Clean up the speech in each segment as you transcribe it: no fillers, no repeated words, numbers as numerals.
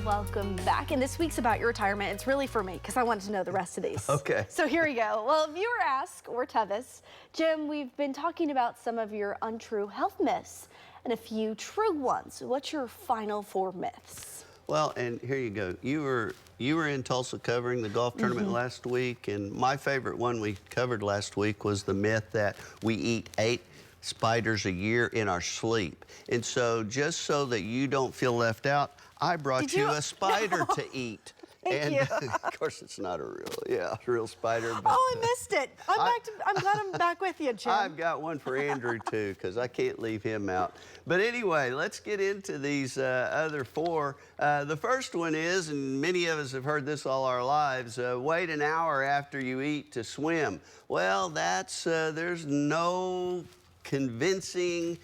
Welcome back. And this week's about your retirement. It's really for me because I wanted to know the rest of these. Okay. So here we go. Well, viewer ask, or Tevis, Jim, we've been talking about some of your untrue health myths and a few true ones. What's your final 4 myths? Well, and here you go. You were in Tulsa covering the golf tournament last week, and my favorite one we covered last week was the myth that we eat 8 spiders a year in our sleep. And so just so that you don't feel left out, I brought you a spider to eat. Thank you. Of course, it's not a real spider. But, oh, I missed it. I'm glad I'm back with you, Jim. I've got one for Andrew, too, because I can't leave him out. But anyway, let's get into these other 4. The first one is, and many of us have heard this all our lives, wait an hour after you eat to swim. Well, that's, there's no convincing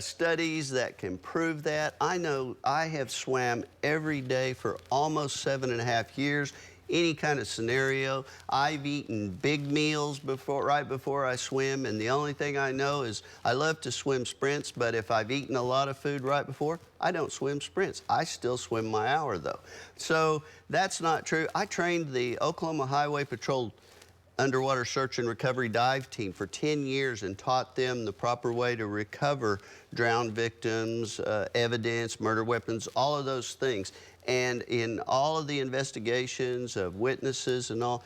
studies that can prove that. I know I have swam every day for almost 7.5 years. Any kind of scenario. I've eaten big meals right before I swim, and the only thing I know is I love to swim sprints, but if I've eaten a lot of food right before, I don't swim sprints. I still swim my hour though. So that's not true. I trained the Oklahoma Highway Patrol Underwater Search and Recovery Dive Team for 10 years and taught them the proper way to recover drowned victims, evidence, murder weapons, all of those things. And in all of the investigations of witnesses and all,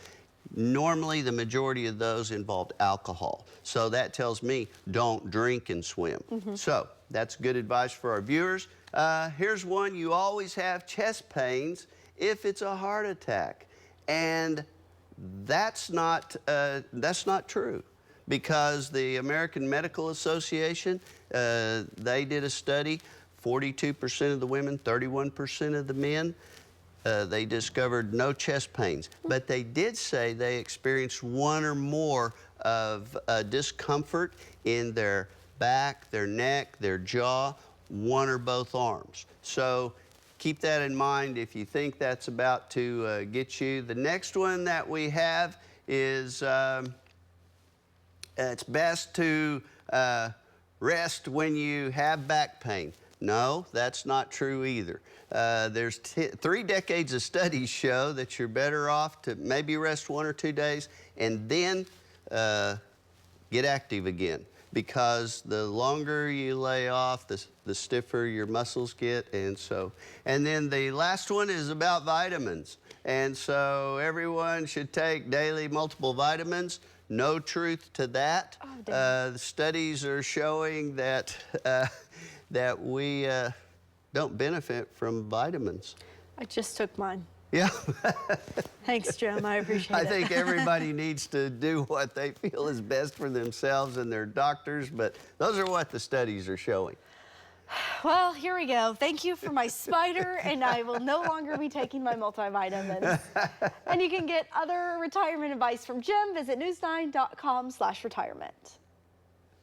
normally the majority of those involved alcohol. So that tells me don't drink and swim. So that's good advice for our viewers. Here's one: you always have chest pains if it's a heart attack. And that's not true, because the American Medical Association, they did a study, 42% of the women, 31% of the men, they discovered no chest pains. But they did say they experienced 1 or more of discomfort in their back, their neck, their jaw, 1 or both arms. So keep that in mind if you think that's about to get you. The next one that we have is it's best to rest when you have back pain. No, that's not true either. There's 3 decades of studies show that you're better off to maybe rest 1 or 2 days and then get active again. Because the longer you lay off, the stiffer your muscles get, and then the last one is about vitamins. And so everyone should take daily multiple vitamins. No truth to that. The studies are showing that that we don't benefit from vitamins. I just took mine. Yeah. Thanks, Jim. I appreciate it. I think everybody needs to do what they feel is best for themselves and their doctors, but those are what the studies are showing. Well, here we go. Thank you for my spider, and I will no longer be taking my multivitamins. And you can get other retirement advice from Jim. Visit news9.com/retirement.